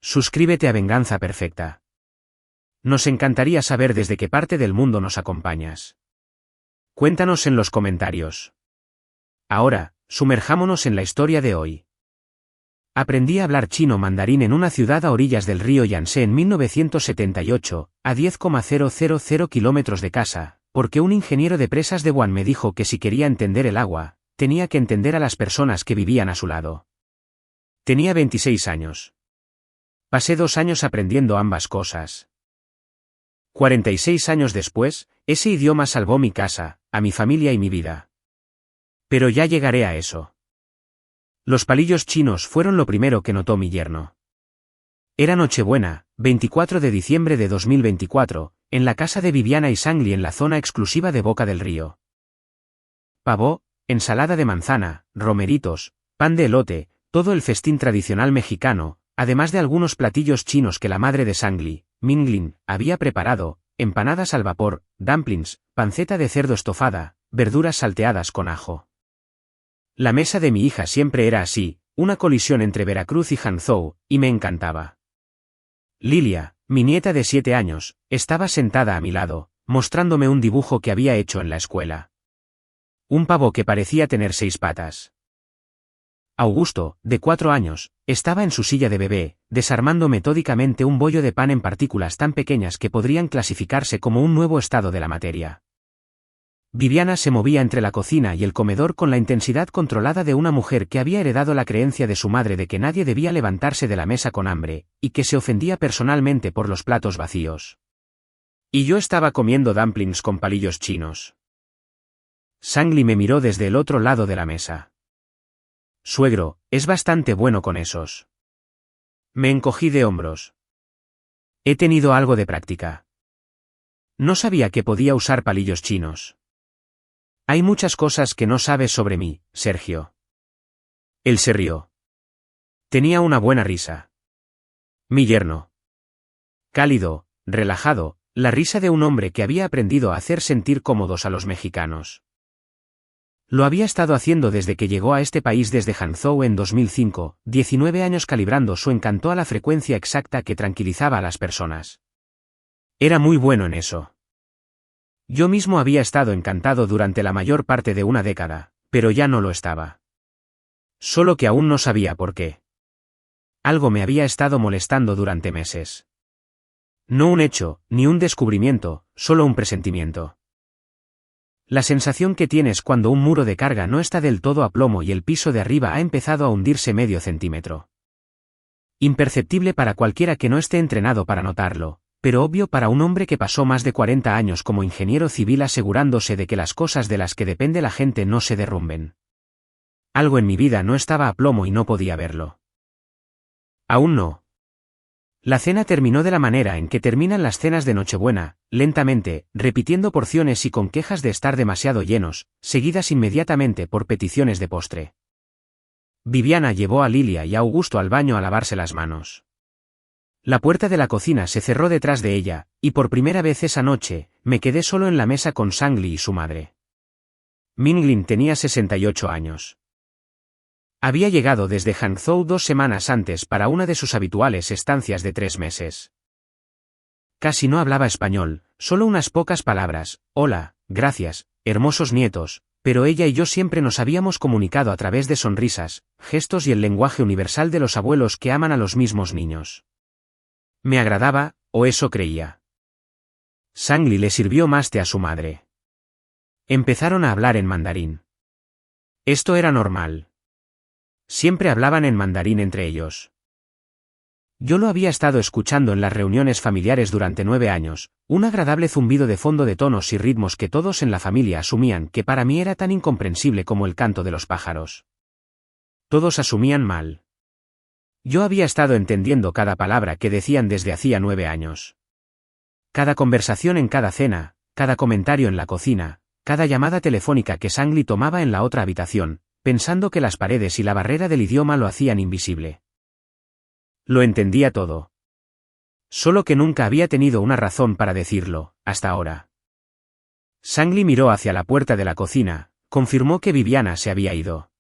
Suscríbete a Venganza Perfecta. Nos encantaría saber desde qué parte del mundo nos acompañas. Cuéntanos en los comentarios. Ahora, sumerjámonos en la historia de hoy. Aprendí a hablar chino mandarín en una ciudad a orillas del río Yangtze en 1978, a 10,000 kilómetros de casa, porque un ingeniero de presas de Wuhan me dijo que si quería entender el agua, tenía que entender a las personas que vivían a su lado. Tenía 26 años. Pasé 2 años aprendiendo ambas cosas. 46 años después, ese idioma salvó mi casa, a mi familia y mi vida. Pero ya llegaré a eso. Los palillos chinos fueron lo primero que notó mi yerno. Era Nochebuena, 24 de diciembre de 2024, en la casa de Viviana y Sangli en la zona exclusiva de Boca del Río. Pavó, ensalada de manzana, romeritos, pan de elote, todo el festín tradicional mexicano, además de algunos platillos chinos que la madre de Sangli, Minglin, había preparado, empanadas al vapor, dumplings, panceta de cerdo estofada, verduras salteadas con ajo. La mesa de mi hija siempre era así, una colisión entre Veracruz y Hangzhou, y me encantaba. Lilia, mi nieta de 7 años, estaba sentada a mi lado, mostrándome un dibujo que había hecho en la escuela. Un pavo que parecía tener 6 patas. Augusto, de 4 años, estaba en su silla de bebé, desarmando metódicamente un bollo de pan en partículas tan pequeñas que podrían clasificarse como un nuevo estado de la materia. Viviana se movía entre la cocina y el comedor con la intensidad controlada de una mujer que había heredado la creencia de su madre de que nadie debía levantarse de la mesa con hambre, y que se ofendía personalmente por los platos vacíos. Y yo estaba comiendo dumplings con palillos chinos. Sangli me miró desde el otro lado de la mesa. Suegro, es bastante bueno con esos. Me encogí de hombros. He tenido algo de práctica. No sabía que podía usar palillos chinos. Hay muchas cosas que no sabes sobre mí, Sergio. Él se rió. Tenía una buena risa. Mi yerno. Cálido, relajado, la risa de un hombre que había aprendido a hacer sentir cómodos a los mexicanos. Lo había estado haciendo desde que llegó a este país desde Hangzhou en 2005, 19 años calibrando su encanto a la frecuencia exacta que tranquilizaba a las personas. Era muy bueno en eso. Yo mismo había estado encantado durante la mayor parte de una década, pero ya no lo estaba. Solo que aún no sabía por qué. Algo me había estado molestando durante meses. No un hecho, ni un descubrimiento, solo un presentimiento. La sensación que tienes cuando un muro de carga no está del todo a plomo y el piso de arriba ha empezado a hundirse medio centímetro. Imperceptible para cualquiera que no esté entrenado para notarlo, pero obvio para un hombre que pasó más de 40 años como ingeniero civil asegurándose de que las cosas de las que depende la gente no se derrumben. Algo en mi vida no estaba a plomo y no podía verlo. Aún no. La cena terminó de la manera en que terminan las cenas de Nochebuena, lentamente, repitiendo porciones y con quejas de estar demasiado llenos, seguidas inmediatamente por peticiones de postre. Viviana llevó a Lilia y a Augusto al baño a lavarse las manos. La puerta de la cocina se cerró detrás de ella, y por primera vez esa noche, me quedé solo en la mesa con Sangli y su madre. Minglin tenía 68 años. Había llegado desde Hangzhou 2 semanas antes para una de sus habituales estancias de 3 meses. Casi no hablaba español, solo unas pocas palabras, hola, gracias, hermosos nietos, pero ella y yo siempre nos habíamos comunicado a través de sonrisas, gestos y el lenguaje universal de los abuelos que aman a los mismos niños. Me agradaba, o eso creía. Sangli le sirvió más té a su madre. Empezaron a hablar en mandarín. Esto era normal. Siempre hablaban en mandarín entre ellos. Yo lo había estado escuchando en las reuniones familiares durante 9 años, un agradable zumbido de fondo de tonos y ritmos que todos en la familia asumían que para mí era tan incomprensible como el canto de los pájaros. Todos asumían mal. Yo había estado entendiendo cada palabra que decían desde hacía 9 años. Cada conversación en cada cena, cada comentario en la cocina, cada llamada telefónica que Sangli tomaba en la otra habitación, pensando que las paredes y la barrera del idioma lo hacían invisible. Lo entendía todo. Solo que nunca había tenido una razón para decirlo, hasta ahora. Sangli miró hacia la puerta de la cocina, confirmó que Viviana se había ido.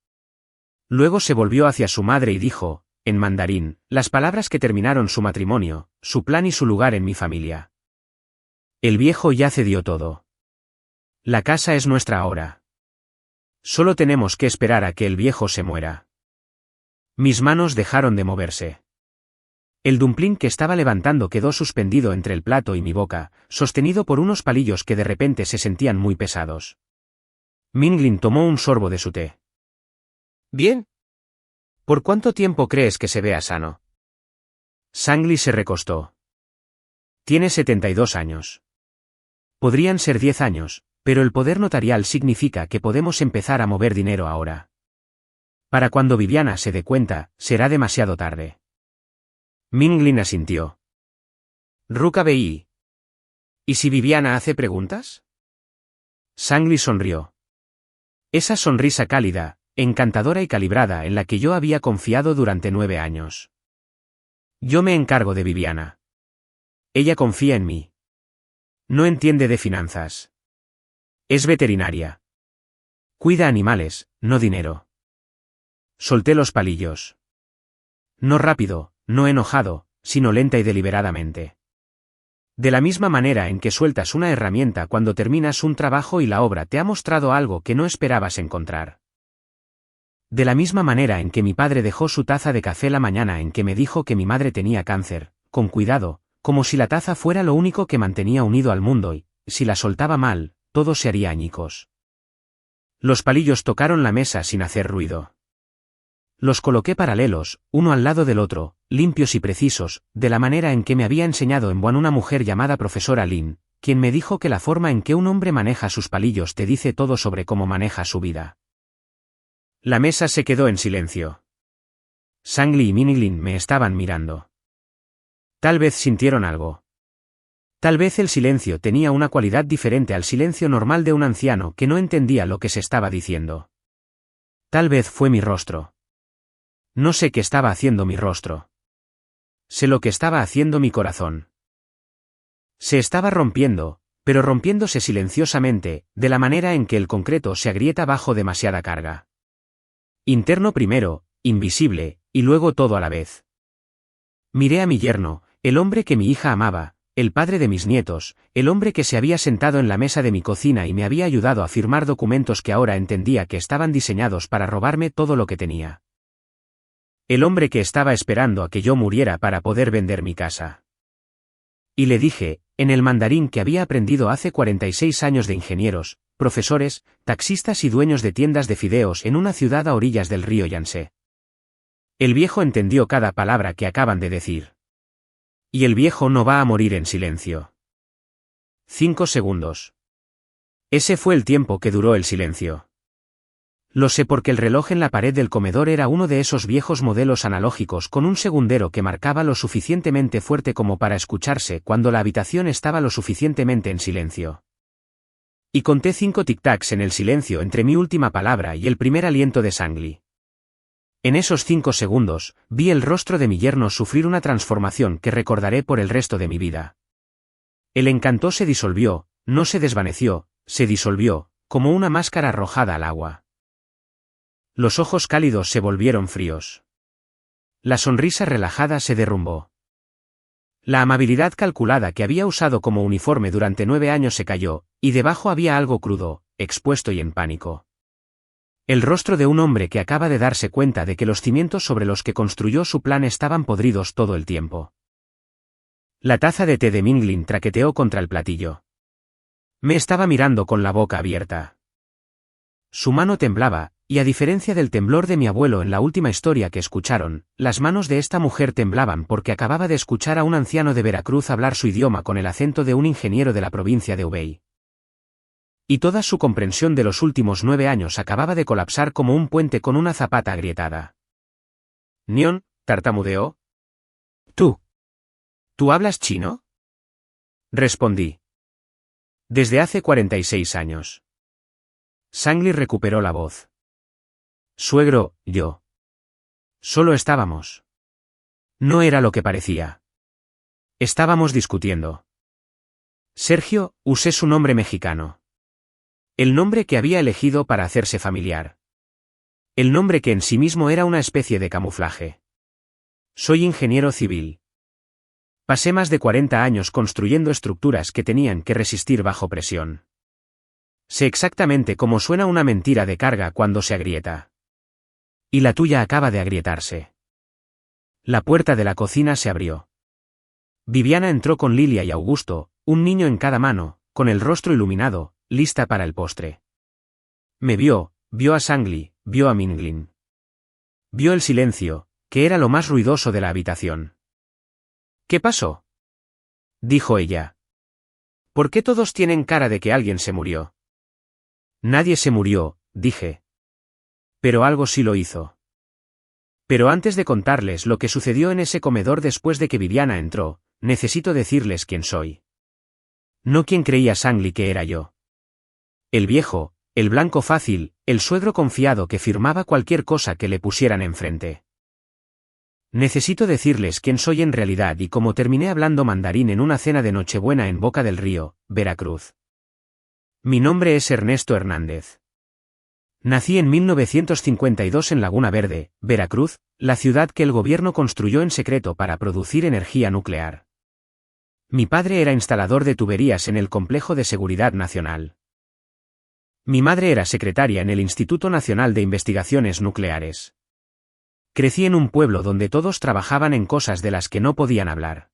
Luego se volvió hacia su madre y dijo, en mandarín, las palabras que terminaron su matrimonio, su plan y su lugar en mi familia. El viejo ya cedió todo. La casa es nuestra ahora. Solo tenemos que esperar a que el viejo se muera. Mis manos dejaron de moverse. El dumpling que estaba levantando quedó suspendido entre el plato y mi boca, sostenido por unos palillos que de repente se sentían muy pesados. Minglin tomó un sorbo de su té. Bien. ¿Por cuánto tiempo crees que se vea sano? Sangli se recostó. Tiene 72 años. Podrían ser 10 años, pero el poder notarial significa que podemos empezar a mover dinero ahora. Para cuando Viviana se dé cuenta, será demasiado tarde. Minglin asintió. Ruka Bei. ¿Y si Viviana hace preguntas? Sangli sonrió. Esa sonrisa cálida, encantadora y calibrada en la que yo había confiado durante 9 años. Yo me encargo de Viviana. Ella confía en mí. No entiende de finanzas. Es veterinaria. Cuida animales, no dinero. Solté los palillos. No rápido, no enojado, sino lenta y deliberadamente. De la misma manera en que sueltas una herramienta cuando terminas un trabajo y la obra te ha mostrado algo que no esperabas encontrar. De la misma manera en que mi padre dejó su taza de café la mañana en que me dijo que mi madre tenía cáncer, con cuidado, como si la taza fuera lo único que mantenía unido al mundo y, si la soltaba mal, todo se haría añicos. Los palillos tocaron la mesa sin hacer ruido. Los coloqué paralelos, uno al lado del otro, limpios y precisos, de la manera en que me había enseñado en Buan una mujer llamada profesora Lin, quien me dijo que la forma en que un hombre maneja sus palillos te dice todo sobre cómo maneja su vida. La mesa se quedó en silencio. Sangli y Minglin me estaban mirando. Tal vez sintieron algo. Tal vez el silencio tenía una cualidad diferente al silencio normal de un anciano que no entendía lo que se estaba diciendo. Tal vez fue mi rostro. No sé qué estaba haciendo mi rostro. Sé lo que estaba haciendo mi corazón. Se estaba rompiendo, pero rompiéndose silenciosamente, de la manera en que el concreto se agrieta bajo demasiada carga. Interno primero, invisible, y luego todo a la vez. Miré a mi yerno, el hombre que mi hija amaba, el padre de mis nietos, el hombre que se había sentado en la mesa de mi cocina y me había ayudado a firmar documentos que ahora entendía que estaban diseñados para robarme todo lo que tenía. El hombre que estaba esperando a que yo muriera para poder vender mi casa. Y le dije, en el mandarín que había aprendido hace 46 años de ingenieros, profesores, taxistas y dueños de tiendas de fideos en una ciudad a orillas del río Yangtze. El viejo entendió cada palabra que acaban de decir. Y el viejo no va a morir en silencio. 5 segundos. Ese fue el tiempo que duró el silencio. Lo sé porque el reloj en la pared del comedor era uno de esos viejos modelos analógicos con un segundero que marcaba lo suficientemente fuerte como para escucharse cuando la habitación estaba lo suficientemente en silencio. Y conté 5 tic-tacs en el silencio entre mi última palabra y el primer aliento de Sangli. En esos 5 segundos, vi el rostro de mi yerno sufrir una transformación que recordaré por el resto de mi vida. El encanto se disolvió, no se desvaneció, se disolvió, como una máscara arrojada al agua. Los ojos cálidos se volvieron fríos. La sonrisa relajada se derrumbó. La amabilidad calculada que había usado como uniforme durante 9 años se cayó, y debajo había algo crudo, expuesto y en pánico. El rostro de un hombre que acaba de darse cuenta de que los cimientos sobre los que construyó su plan estaban podridos todo el tiempo. La taza de té de Minglin traqueteó contra el platillo. Me estaba mirando con la boca abierta. Su mano temblaba, y a diferencia del temblor de mi abuelo en la última historia que escucharon, las manos de esta mujer temblaban porque acababa de escuchar a un anciano de Veracruz hablar su idioma con el acento de un ingeniero de la provincia de Hubei. Y toda su comprensión de los últimos 9 años acababa de colapsar como un puente con una zapata agrietada. Nion, tartamudeó. ¿Tú hablas chino? Respondí. Desde hace 46 años. Sangli recuperó la voz. Suegro, yo. Solo estábamos. No era lo que parecía. Estábamos discutiendo. Sergio, usé su nombre mexicano. El nombre que había elegido para hacerse familiar. El nombre que en sí mismo era una especie de camuflaje. Soy ingeniero civil. Pasé más de 40 años construyendo estructuras que tenían que resistir bajo presión. Sé exactamente cómo suena una mentira de carga cuando se agrieta. Y la tuya acaba de agrietarse. La puerta de la cocina se abrió. Viviana entró con Lilia y Augusto, un niño en cada mano, con el rostro iluminado, lista para el postre. Me vio a Sangli, vio a Minglin. Vio el silencio, que era lo más ruidoso de la habitación. ¿Qué pasó?, dijo ella. ¿Por qué todos tienen cara de que alguien se murió? Nadie se murió, dije. Pero algo sí lo hizo. Pero antes de contarles lo que sucedió en ese comedor después de que Viviana entró, necesito decirles quién soy. No quien creía Sangli que era yo. El viejo, el blanco fácil, el suegro confiado que firmaba cualquier cosa que le pusieran enfrente. Necesito decirles quién soy en realidad y cómo terminé hablando mandarín en una cena de Nochebuena en Boca del Río, Veracruz. Mi nombre es Ernesto Hernández. Nací en 1952 en Laguna Verde, Veracruz, la ciudad que el gobierno construyó en secreto para producir energía nuclear. Mi padre era instalador de tuberías en el Complejo de Seguridad Nacional. Mi madre era secretaria en el Instituto Nacional de Investigaciones Nucleares. Crecí en un pueblo donde todos trabajaban en cosas de las que no podían hablar.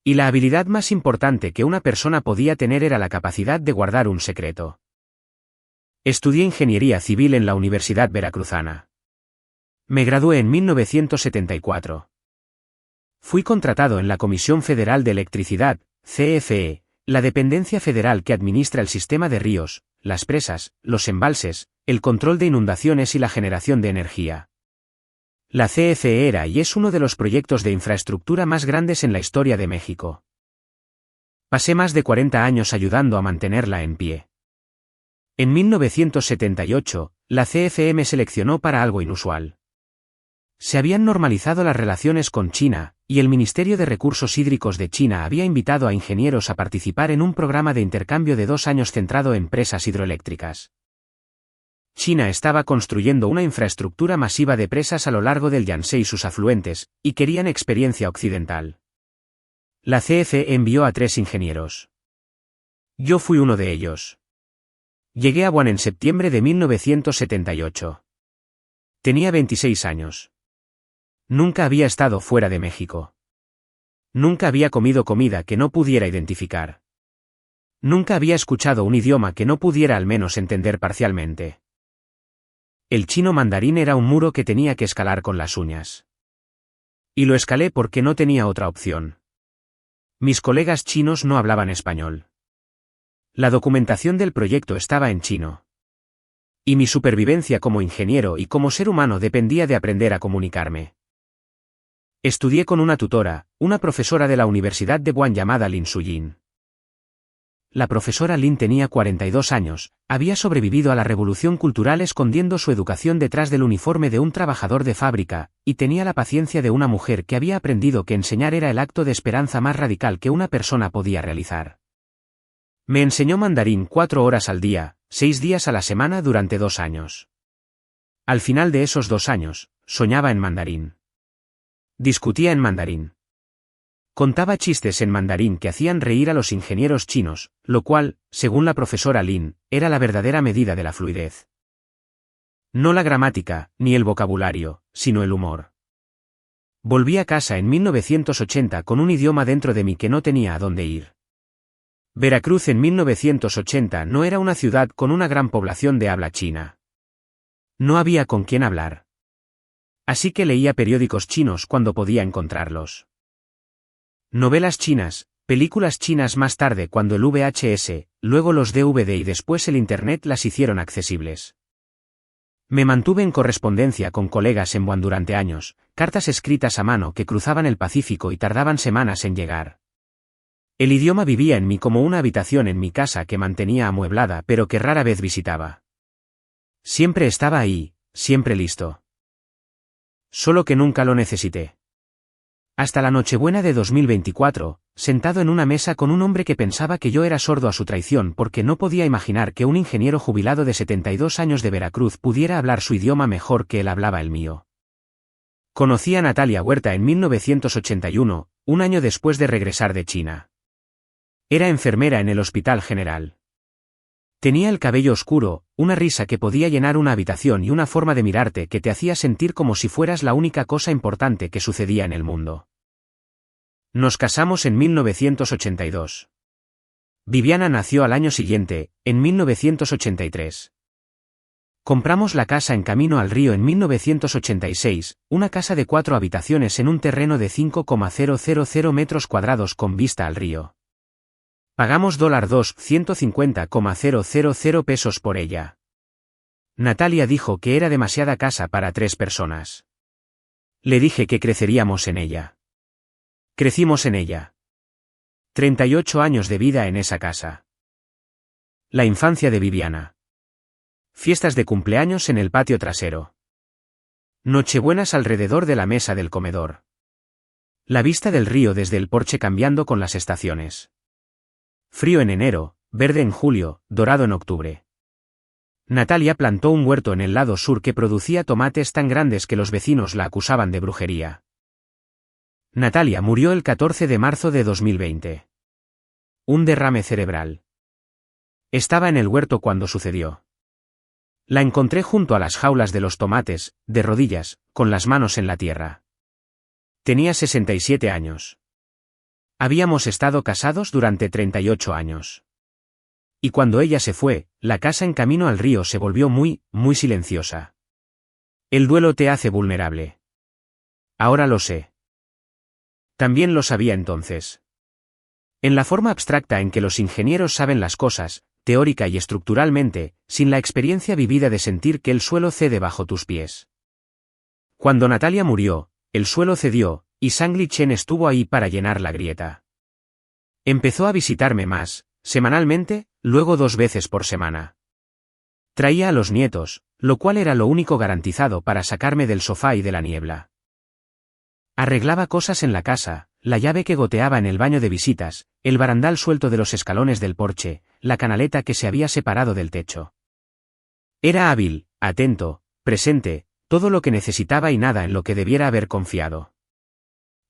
Y la habilidad más importante que una persona podía tener era la capacidad de guardar un secreto. Estudié ingeniería civil en la Universidad Veracruzana. Me gradué en 1974. Fui contratado en la Comisión Federal de Electricidad, CFE, la dependencia federal que administra el sistema de ríos, las presas, los embalses, el control de inundaciones y la generación de energía. La CFE era y es uno de los proyectos de infraestructura más grandes en la historia de México. Pasé más de 40 años ayudando a mantenerla en pie. En 1978, la CFE me seleccionó para algo inusual. Se habían normalizado las relaciones con China, y el Ministerio de Recursos Hídricos de China había invitado a ingenieros a participar en un programa de intercambio de 2 años centrado en presas hidroeléctricas. China estaba construyendo una infraestructura masiva de presas a lo largo del Yangtze y sus afluentes, y querían experiencia occidental. La CFE envió a 3 ingenieros. Yo fui uno de ellos. Llegué a Wuhan en septiembre de 1978. Tenía 26 años. Nunca había estado fuera de México. Nunca había comido comida que no pudiera identificar. Nunca había escuchado un idioma que no pudiera al menos entender parcialmente. El chino mandarín era un muro que tenía que escalar con las uñas. Y lo escalé porque no tenía otra opción. Mis colegas chinos no hablaban español. La documentación del proyecto estaba en chino. Y mi supervivencia como ingeniero y como ser humano dependía de aprender a comunicarme. Estudié con una tutora, una profesora de la Universidad de Wuhan llamada Lin Suyin. La profesora Lin tenía 42 años, había sobrevivido a la revolución cultural escondiendo su educación detrás del uniforme de un trabajador de fábrica, y tenía la paciencia de una mujer que había aprendido que enseñar era el acto de esperanza más radical que una persona podía realizar. Me enseñó mandarín 4 horas al día, 6 días a la semana durante 2 años. Al final de esos 2 años, soñaba en mandarín. Discutía en mandarín. Contaba chistes en mandarín que hacían reír a los ingenieros chinos, lo cual, según la profesora Lin, era la verdadera medida de la fluidez. No la gramática, ni el vocabulario, sino el humor. Volví a casa en 1980 con un idioma dentro de mí que no tenía a dónde ir. Veracruz en 1980 no era una ciudad con una gran población de habla china. No había con quién hablar. Así que leía periódicos chinos cuando podía encontrarlos. Novelas chinas, películas chinas más tarde cuando el VHS, luego los DVD y después el Internet las hicieron accesibles. Me mantuve en correspondencia con colegas en Wuhan durante años, cartas escritas a mano que cruzaban el Pacífico y tardaban semanas en llegar. El idioma vivía en mí como una habitación en mi casa que mantenía amueblada pero que rara vez visitaba. Siempre estaba ahí, siempre listo. Solo que nunca lo necesité. Hasta la Nochebuena de 2024, sentado en una mesa con un hombre que pensaba que yo era sordo a su traición porque no podía imaginar que un ingeniero jubilado de 72 años de Veracruz pudiera hablar su idioma mejor que él hablaba el mío. Conocí a Natalia Huerta en 1981, un año después de regresar de China. Era enfermera en el Hospital General. Tenía el cabello oscuro, una risa que podía llenar una habitación y una forma de mirarte que te hacía sentir como si fueras la única cosa importante que sucedía en el mundo. Nos casamos en 1982. Viviana nació al año siguiente, en 1983. Compramos la casa en Camino al Río en 1986, una casa de 4 habitaciones en un terreno de 5,000 metros cuadrados con vista al río. Pagamos $250,000 pesos por ella. Natalia dijo que era demasiada casa para 3 personas. Le dije que creceríamos en ella. Crecimos en ella. 38 años de vida en esa casa. La infancia de Viviana. Fiestas de cumpleaños en el patio trasero. Nochebuenas alrededor de la mesa del comedor. La vista del río desde el porche cambiando con las estaciones. Frío en enero, verde en julio, dorado en octubre. Natalia plantó un huerto en el lado sur que producía tomates tan grandes que los vecinos la acusaban de brujería. Natalia murió el 14 de marzo de 2020. Un derrame cerebral. Estaba en el huerto cuando sucedió. La encontré junto a las jaulas de los tomates, de rodillas, con las manos en la tierra. Tenía 67 años. Habíamos estado casados durante 38 años. Y cuando ella se fue, la casa en Camino al Río se volvió muy, muy silenciosa. El duelo te hace vulnerable. Ahora lo sé. También lo sabía entonces. En la forma abstracta en que los ingenieros saben las cosas, teórica y estructuralmente, sin la experiencia vivida de sentir que el suelo cede bajo tus pies. Cuando Natalia murió, el suelo cedió, y Sang-Li Chen estuvo ahí para llenar la grieta. Empezó a visitarme más, semanalmente, luego 2 veces por semana. Traía a los nietos, lo cual era lo único garantizado para sacarme del sofá y de la niebla. Arreglaba cosas en la casa, la llave que goteaba en el baño de visitas, el barandal suelto de los escalones del porche, la canaleta que se había separado del techo. Era hábil, atento, presente, todo lo que necesitaba y nada en lo que debiera haber confiado.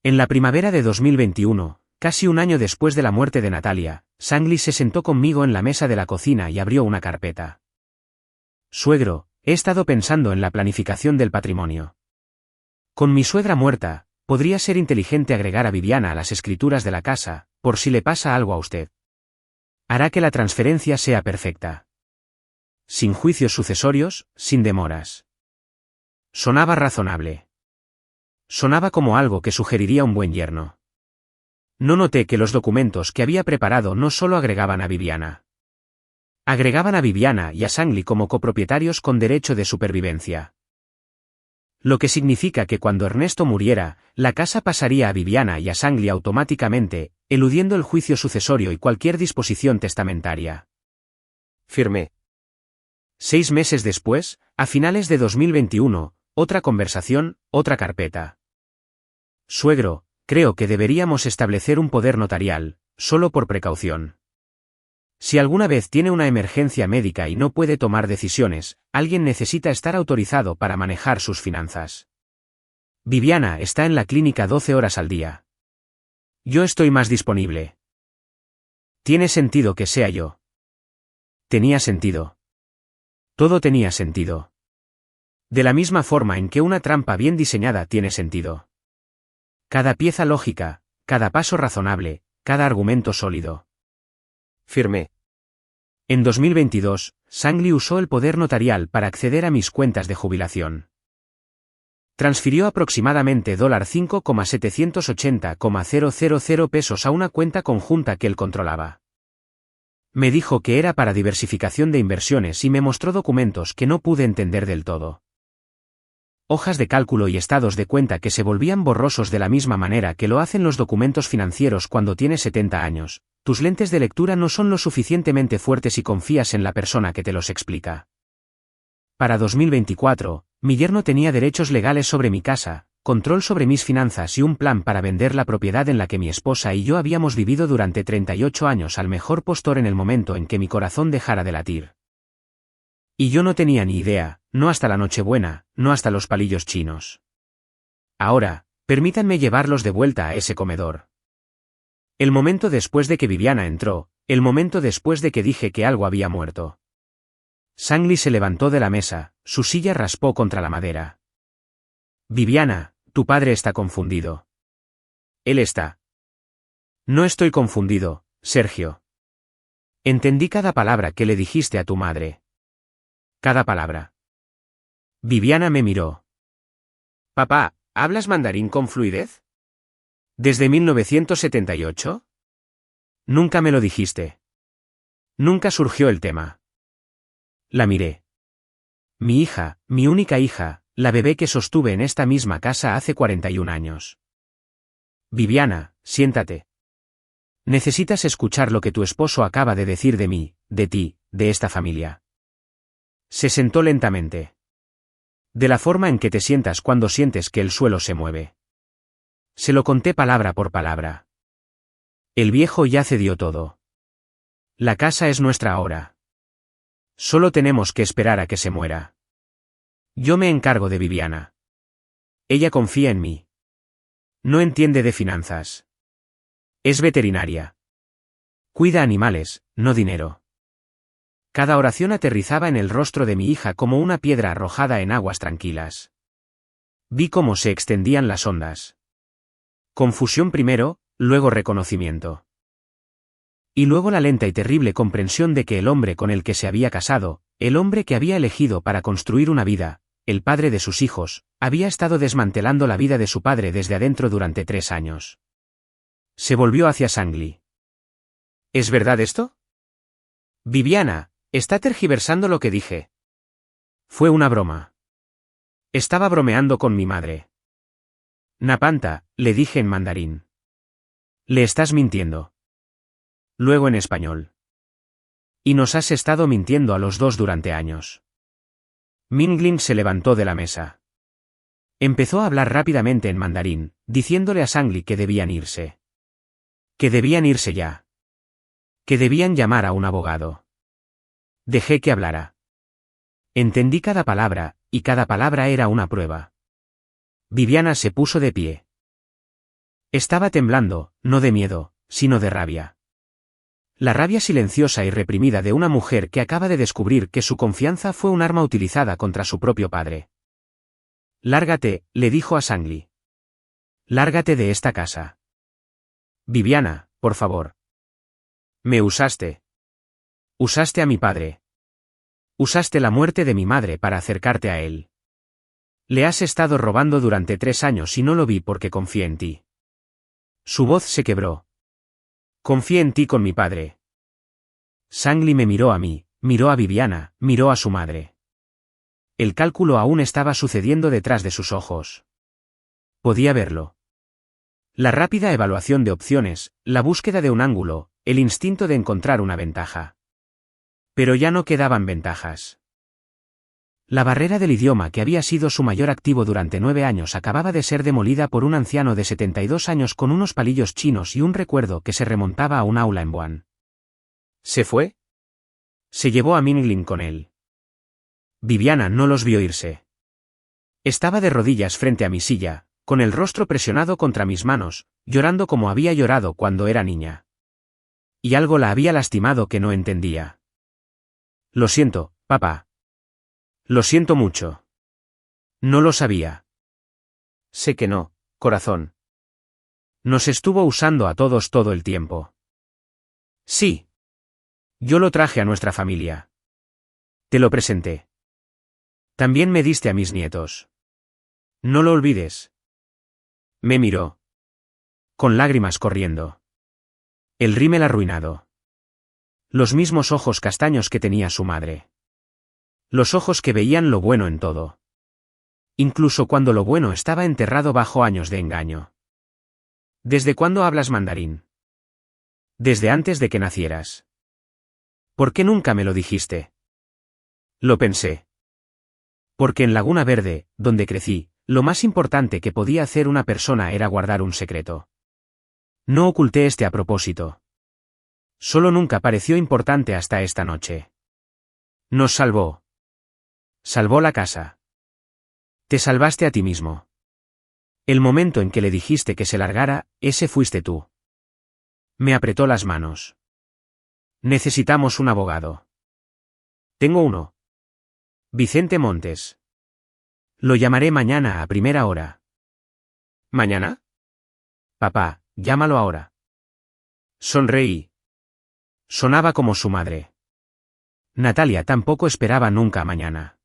En la primavera de 2021, casi un año después de la muerte de Natalia, Sang-Li se sentó conmigo en la mesa de la cocina y abrió una carpeta. Suegro, he estado pensando en la planificación del patrimonio. Con mi suegra muerta, podría ser inteligente agregar a Viviana a las escrituras de la casa, por si le pasa algo a usted. Hará que la transferencia sea perfecta. Sin juicios sucesorios, sin demoras. Sonaba razonable. Sonaba como algo que sugeriría un buen yerno. No noté que los documentos que había preparado no solo agregaban a Viviana. Agregaban a Viviana y a Sang-Li como copropietarios con derecho de supervivencia. Lo que significa que cuando Ernesto muriera, la casa pasaría a Viviana y a Sang-Li automáticamente, eludiendo el juicio sucesorio y cualquier disposición testamentaria. Firmé. 6 meses después, a finales de 2021, otra conversación, otra carpeta. Suegro, creo que deberíamos establecer un poder notarial, solo por precaución. Si alguna vez tiene una emergencia médica y no puede tomar decisiones, alguien necesita estar autorizado para manejar sus finanzas. Viviana está en la clínica 12 horas al día. Yo estoy más disponible. Tiene sentido que sea yo. Tenía sentido. Todo tenía sentido. De la misma forma en que una trampa bien diseñada tiene sentido. Cada pieza lógica, cada paso razonable, cada argumento sólido. Firmé. En 2022, Sang-Li usó el poder notarial para acceder a mis cuentas de jubilación. Transfirió aproximadamente $5,780,000 pesos a una cuenta conjunta que él controlaba. Me dijo que era para diversificación de inversiones y me mostró documentos que no pude entender del todo. Hojas de cálculo y estados de cuenta que se volvían borrosos de la misma manera que lo hacen los documentos financieros cuando tienes 70 años. Tus lentes de lectura no son lo suficientemente fuertes y confías en la persona que te los explica. Para 2024, mi yerno tenía derechos legales sobre mi casa, control sobre mis finanzas y un plan para vender la propiedad en la que mi esposa y yo habíamos vivido durante 38 años al mejor postor en el momento en que mi corazón dejara de latir. Y yo no tenía ni idea, no hasta la Nochebuena, no hasta los palillos chinos. Ahora, permítanme llevarlos de vuelta a ese comedor. El momento después de que Viviana entró, el momento después de que dije que algo había muerto. Sangli se levantó de la mesa, su silla raspó contra la madera. Viviana, tu padre está confundido. Él está. No estoy confundido, Sergio. Entendí cada palabra que le dijiste a tu madre. Cada palabra. Viviana me miró. Papá, ¿hablas mandarín con fluidez? ¿Desde 1978? Nunca me lo dijiste. Nunca surgió el tema. La miré. Mi hija, mi única hija, la bebé que sostuve en esta misma casa hace 41 años. Viviana, siéntate. Necesitas escuchar lo que tu esposo acaba de decir de mí, de ti, de esta familia. Se sentó lentamente. De la forma en que te sientas cuando sientes que el suelo se mueve. Se lo conté palabra por palabra. El viejo ya cedió todo. La casa es nuestra ahora. Solo tenemos que esperar a que se muera. Yo me encargo de Viviana. Ella confía en mí. No entiende de finanzas. Es veterinaria. Cuida animales, no dinero. Cada oración aterrizaba en el rostro de mi hija como una piedra arrojada en aguas tranquilas. Vi cómo se extendían las ondas. Confusión primero, luego reconocimiento. Y luego la lenta y terrible comprensión de que el hombre con el que se había casado, el hombre que había elegido para construir una vida, el padre de sus hijos, había estado desmantelando la vida de su padre desde adentro durante 3 años. Se volvió hacia Sangli. ¿Es verdad esto? Viviana, está tergiversando lo que dije. Fue una broma. Estaba bromeando con mi madre. Napanta, le dije en mandarín. Le estás mintiendo. Luego en español. Y nos has estado mintiendo a los dos durante años. Minglin se levantó de la mesa. Empezó a hablar rápidamente en mandarín, diciéndole a Sangli que debían irse. Que debían irse ya. Que debían llamar a un abogado. Dejé que hablara. Entendí cada palabra, y cada palabra era una prueba. Viviana se puso de pie. Estaba temblando, no de miedo, sino de rabia. La rabia silenciosa y reprimida de una mujer que acaba de descubrir que su confianza fue un arma utilizada contra su propio padre. Lárgate, le dijo a Sangli. Lárgate de esta casa. Viviana, por favor. Me usaste. Usaste a mi padre. Usaste la muerte de mi madre para acercarte a él. Le has estado robando durante 3 años y no lo vi porque confié en ti. Su voz se quebró. Confié en ti con mi padre. Sangli me miró a mí, miró a Viviana, miró a su madre. El cálculo aún estaba sucediendo detrás de sus ojos. Podía verlo. La rápida evaluación de opciones, la búsqueda de un ángulo, el instinto de encontrar una ventaja. Pero ya no quedaban ventajas. La barrera del idioma que había sido su mayor activo durante 9 años acababa de ser demolida por un anciano de 72 años con unos palillos chinos y un recuerdo que se remontaba a un aula en Wuhan. ¿Se fue? Se llevó a Minglin con él. Viviana no los vio irse. Estaba de rodillas frente a mi silla, con el rostro presionado contra mis manos, llorando como había llorado cuando era niña. Y algo la había lastimado que no entendía. Lo siento, papá. Lo siento mucho. No lo sabía. Sé que no, corazón. Nos estuvo usando a todos todo el tiempo. Sí. Yo lo traje a nuestra familia. Te lo presenté. También me diste a mis nietos. No lo olvides. Me miró. Con lágrimas corriendo. El rímel arruinado. Los mismos ojos castaños que tenía su madre. Los ojos que veían lo bueno en todo. Incluso cuando lo bueno estaba enterrado bajo años de engaño. ¿Desde cuándo hablas mandarín? Desde antes de que nacieras. ¿Por qué nunca me lo dijiste? Lo pensé. Porque en Laguna Verde, donde crecí, lo más importante que podía hacer una persona era guardar un secreto. No oculté este a propósito. Solo nunca pareció importante hasta esta noche. Nos salvó. Salvó la casa. Te salvaste a ti mismo. El momento en que le dijiste que se largara, ese fuiste tú. Me apretó las manos. Necesitamos un abogado. Tengo uno. Vicente Montes. Lo llamaré mañana a primera hora. ¿Mañana? Papá, llámalo ahora. Sonreí. Sonaba como su madre. Natalia tampoco esperaba nunca mañana.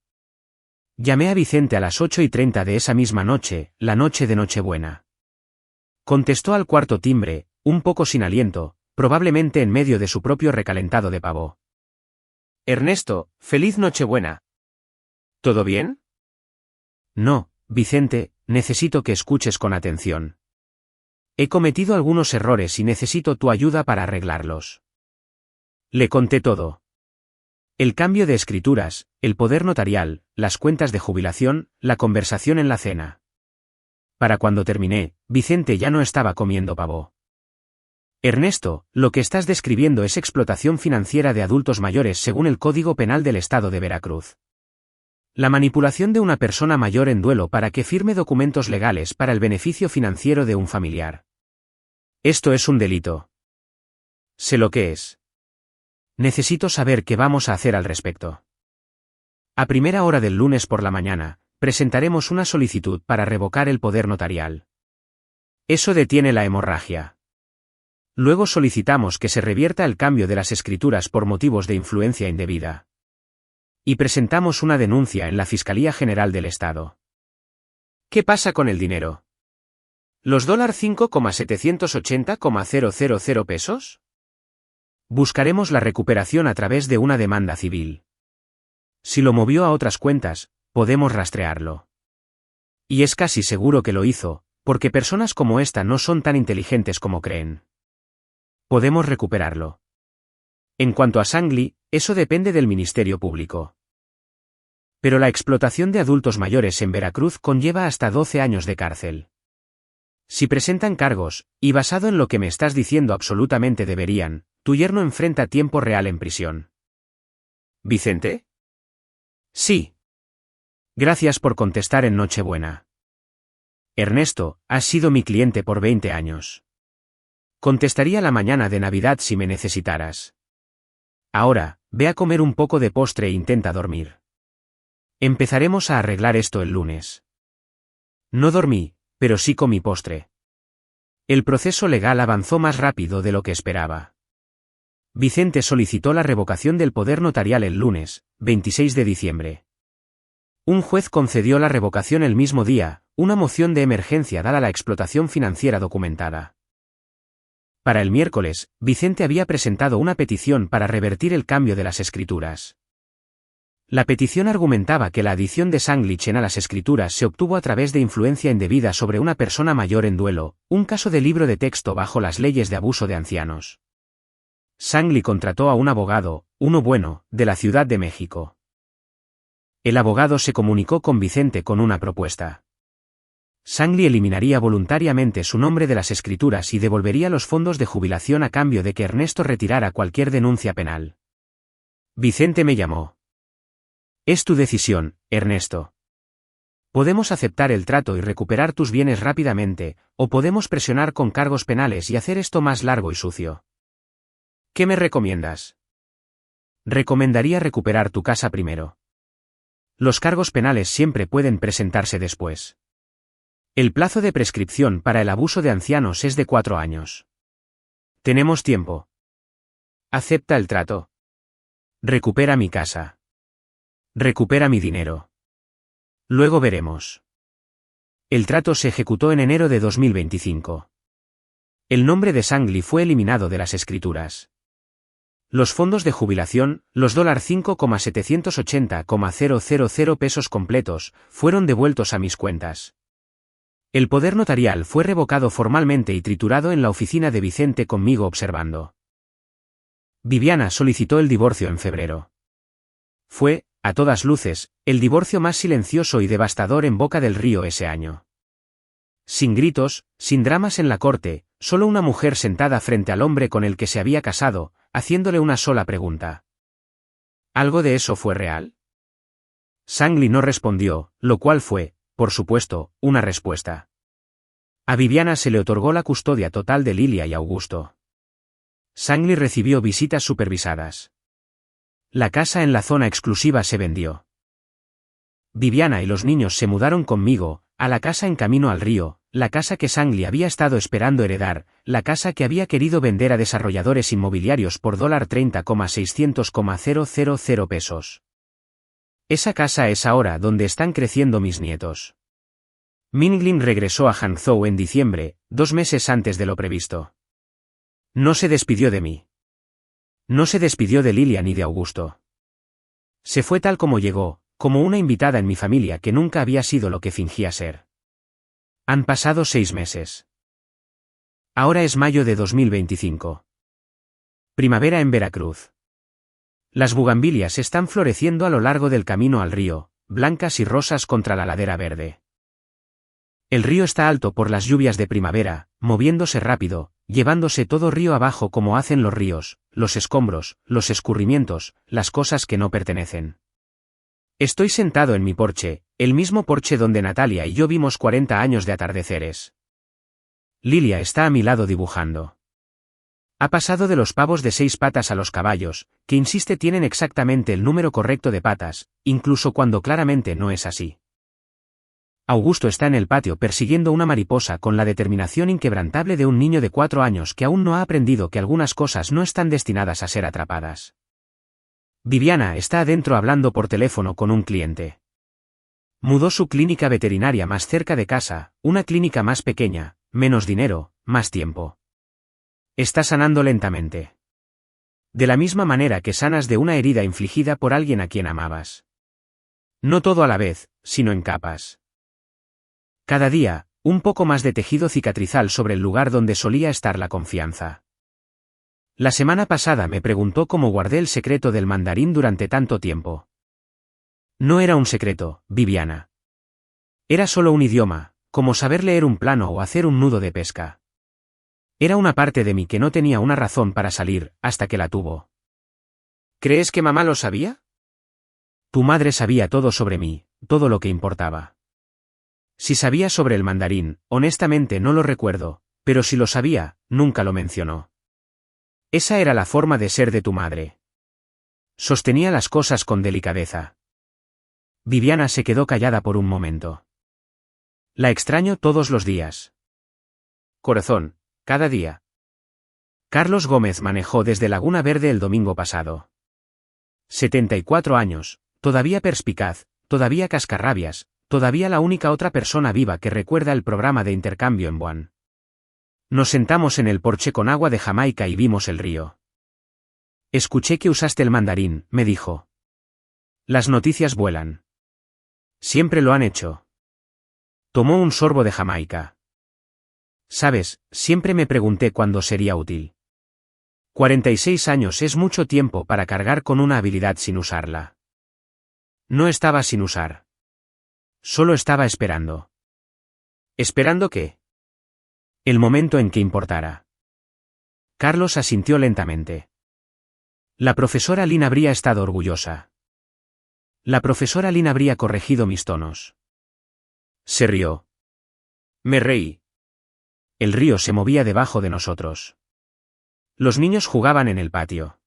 Llamé a Vicente a las 8:30 de esa misma noche, la noche de Nochebuena. Contestó al cuarto timbre, un poco sin aliento, probablemente en medio de su propio recalentado de pavo. Ernesto, feliz Nochebuena. ¿Todo bien? No, Vicente, necesito que escuches con atención. He cometido algunos errores y necesito tu ayuda para arreglarlos. Le conté todo. El cambio de escrituras, el poder notarial, las cuentas de jubilación, la conversación en la cena. Para cuando terminé, Vicente ya no estaba comiendo pavo. Ernesto, lo que estás describiendo es explotación financiera de adultos mayores según el Código Penal del Estado de Veracruz. La manipulación de una persona mayor en duelo para que firme documentos legales para el beneficio financiero de un familiar. Esto es un delito. Sé lo que es. Necesito saber qué vamos a hacer al respecto. A primera hora del lunes por la mañana, presentaremos una solicitud para revocar el poder notarial. Eso detiene la hemorragia. Luego solicitamos que se revierta el cambio de las escrituras por motivos de influencia indebida. Y presentamos una denuncia en la Fiscalía General del Estado. ¿Qué pasa con el dinero? ¿Los $5,780,000 pesos? Buscaremos la recuperación a través de una demanda civil. Si lo movió a otras cuentas, podemos rastrearlo. Y es casi seguro que lo hizo, porque personas como esta no son tan inteligentes como creen. Podemos recuperarlo. En cuanto a Sangli, eso depende del Ministerio Público. Pero la explotación de adultos mayores en Veracruz conlleva hasta 12 años de cárcel. Si presentan cargos, y basado en lo que me estás diciendo absolutamente deberían, tu yerno enfrenta tiempo real en prisión. ¿Vicente? Sí. Gracias por contestar en Nochebuena. Ernesto, has sido mi cliente por 20 años. Contestaría la mañana de Navidad si me necesitaras. Ahora, ve a comer un poco de postre e intenta dormir. Empezaremos a arreglar esto el lunes. No dormí, pero sí comí postre. El proceso legal avanzó más rápido de lo que esperaba. Vicente solicitó la revocación del poder notarial el lunes, 26 de diciembre. Un juez concedió la revocación el mismo día, una moción de emergencia dada la explotación financiera documentada. Para el miércoles, Vicente había presentado una petición para revertir el cambio de las escrituras. La petición argumentaba que la adición de Sanglich a las escrituras se obtuvo a través de influencia indebida sobre una persona mayor en duelo, un caso de libro de texto bajo las leyes de abuso de ancianos. Sangli contrató a un abogado, uno bueno, de la Ciudad de México. El abogado se comunicó con Vicente con una propuesta. Sangli eliminaría voluntariamente su nombre de las escrituras y devolvería los fondos de jubilación a cambio de que Ernesto retirara cualquier denuncia penal. Vicente me llamó. Es tu decisión, Ernesto. Podemos aceptar el trato y recuperar tus bienes rápidamente, o podemos presionar con cargos penales y hacer esto más largo y sucio. ¿Qué me recomiendas? Recomendaría recuperar tu casa primero. Los cargos penales siempre pueden presentarse después. El plazo de prescripción para el abuso de ancianos es de 4 años. Tenemos tiempo. Acepta el trato. Recupera mi casa. Recupera mi dinero. Luego veremos. El trato se ejecutó en enero de 2025. El nombre de Sangli fue eliminado de las escrituras. Los fondos de jubilación, los $5,780,000 pesos completos, fueron devueltos a mis cuentas. El poder notarial fue revocado formalmente y triturado en la oficina de Vicente conmigo observando. Viviana solicitó el divorcio en febrero. Fue, a todas luces, el divorcio más silencioso y devastador en Boca del Río ese año. Sin gritos, sin dramas en la corte, solo una mujer sentada frente al hombre con el que se había casado, haciéndole una sola pregunta. ¿Algo de eso fue real? Sangli no respondió, lo cual fue, por supuesto, una respuesta. A Viviana se le otorgó la custodia total de Lilia y Augusto. Sangli recibió visitas supervisadas. La casa en la zona exclusiva se vendió. Viviana y los niños se mudaron conmigo, a la casa en camino al río, la casa que Sangli había estado esperando heredar, la casa que había querido vender a desarrolladores inmobiliarios por $30,600,000 pesos. Esa casa es ahora donde están creciendo mis nietos. Minglin regresó a Hangzhou en diciembre, 2 meses antes de lo previsto. No se despidió de mí. No se despidió de Lilia ni de Augusto. Se fue tal como llegó, como una invitada en mi familia que nunca había sido lo que fingía ser. Han pasado 6 meses. Ahora es mayo de 2025. Primavera en Veracruz. Las bugambilias están floreciendo a lo largo del camino al río, blancas y rosas contra la ladera verde. El río está alto por las lluvias de primavera, moviéndose rápido, llevándose todo río abajo como hacen los ríos, los escombros, los escurrimientos, las cosas que no pertenecen. Estoy sentado en mi porche, el mismo porche donde Natalia y yo vimos 40 años de atardeceres. Lilia está a mi lado dibujando. Ha pasado de los pavos de 6 patas a los caballos, que insiste tienen exactamente el número correcto de patas, incluso cuando claramente no es así. Augusto está en el patio persiguiendo una mariposa con la determinación inquebrantable de un niño de 4 años que aún no ha aprendido que algunas cosas no están destinadas a ser atrapadas. Viviana está adentro hablando por teléfono con un cliente. Mudó su clínica veterinaria más cerca de casa, una clínica más pequeña, menos dinero, más tiempo. Está sanando lentamente. De la misma manera que sanas de una herida infligida por alguien a quien amabas. No todo a la vez, sino en capas. Cada día, un poco más de tejido cicatrizal sobre el lugar donde solía estar la confianza. La semana pasada me preguntó cómo guardé el secreto del mandarín durante tanto tiempo. No era un secreto, Viviana. Era solo un idioma, como saber leer un plano o hacer un nudo de pesca. Era una parte de mí que no tenía una razón para salir, hasta que la tuvo. ¿Crees que mamá lo sabía? Tu madre sabía todo sobre mí, todo lo que importaba. Si sabía sobre el mandarín, honestamente no lo recuerdo, pero si lo sabía, nunca lo mencionó. Esa era la forma de ser de tu madre. Sostenía las cosas con delicadeza. Viviana se quedó callada por un momento. La extraño todos los días. Corazón, cada día. Carlos Gómez manejó desde Laguna Verde el domingo pasado. 74 años, todavía perspicaz, todavía cascarrabias, todavía la única otra persona viva que recuerda el programa de intercambio en Buan. Nos sentamos en el porche con agua de Jamaica y vimos el río. Escuché que usaste el mandarín, me dijo. Las noticias vuelan. Siempre lo han hecho. Tomó un sorbo de Jamaica. Sabes, siempre me pregunté cuándo sería útil. 46 años es mucho tiempo para cargar con una habilidad sin usarla. No estaba sin usar. Solo estaba esperando. ¿Esperando qué? El momento en que importara. Carlos asintió lentamente. La profesora Lynn habría estado orgullosa. La profesora Lynn habría corregido mis tonos. Se rió. Me reí. El río se movía debajo de nosotros. Los niños jugaban en el patio.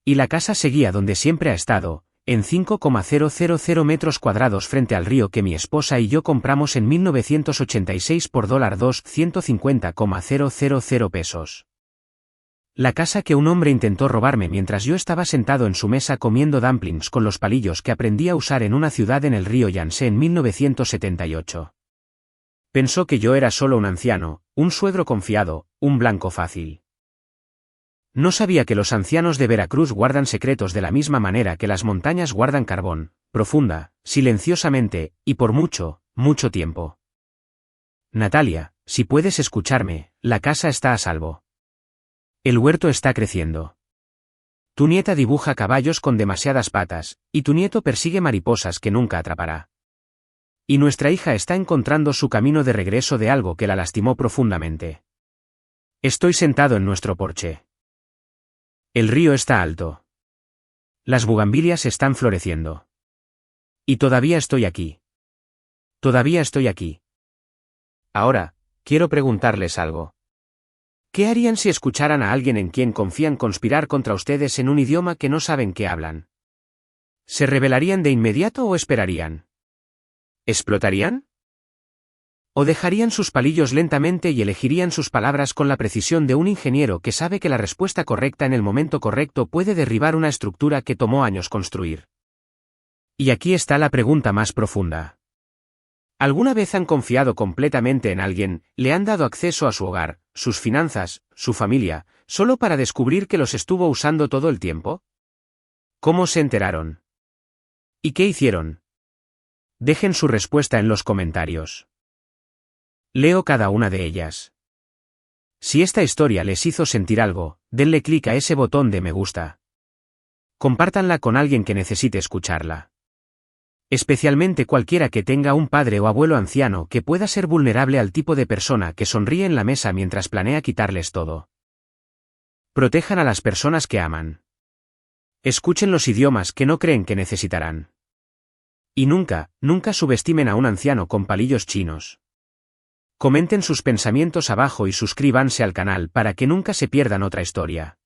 Y la casa seguía donde siempre ha estado, en 5,000 metros cuadrados frente al río que mi esposa y yo compramos en 1986 por $250,000 pesos. La casa que un hombre intentó robarme mientras yo estaba sentado en su mesa comiendo dumplings con los palillos que aprendí a usar en una ciudad en el río Yangtze en 1978. Pensó que yo era solo un anciano, un suegro confiado, un blanco fácil. No sabía que los ancianos de Veracruz guardan secretos de la misma manera que las montañas guardan carbón, profunda, silenciosamente, y por mucho, mucho tiempo. Natalia, si puedes escucharme, la casa está a salvo. El huerto está creciendo. Tu nieta dibuja caballos con demasiadas patas, y tu nieto persigue mariposas que nunca atrapará. Y nuestra hija está encontrando su camino de regreso de algo que la lastimó profundamente. Estoy sentado en nuestro porche. El río está alto. Las bugambilias están floreciendo. Y todavía estoy aquí. Todavía estoy aquí. Ahora, quiero preguntarles algo. ¿Qué harían si escucharan a alguien en quien confían conspirar contra ustedes en un idioma que no saben que hablan? ¿Se rebelarían de inmediato o esperarían? ¿Explotarían? ¿O dejarían sus palillos lentamente y elegirían sus palabras con la precisión de un ingeniero que sabe que la respuesta correcta en el momento correcto puede derribar una estructura que tomó años construir? Y aquí está la pregunta más profunda. ¿Alguna vez han confiado completamente en alguien, le han dado acceso a su hogar, sus finanzas, su familia, solo para descubrir que los estuvo usando todo el tiempo? ¿Cómo se enteraron? ¿Y qué hicieron? Dejen su respuesta en los comentarios. Leo cada una de ellas. Si esta historia les hizo sentir algo, denle clic a ese botón de me gusta. Compártanla con alguien que necesite escucharla. Especialmente cualquiera que tenga un padre o abuelo anciano que pueda ser vulnerable al tipo de persona que sonríe en la mesa mientras planea quitarles todo. Protejan a las personas que aman. Escuchen los idiomas que no creen que necesitarán. Y nunca, nunca subestimen a un anciano con palillos chinos. Comenten sus pensamientos abajo y suscríbanse al canal para que nunca se pierdan otra historia.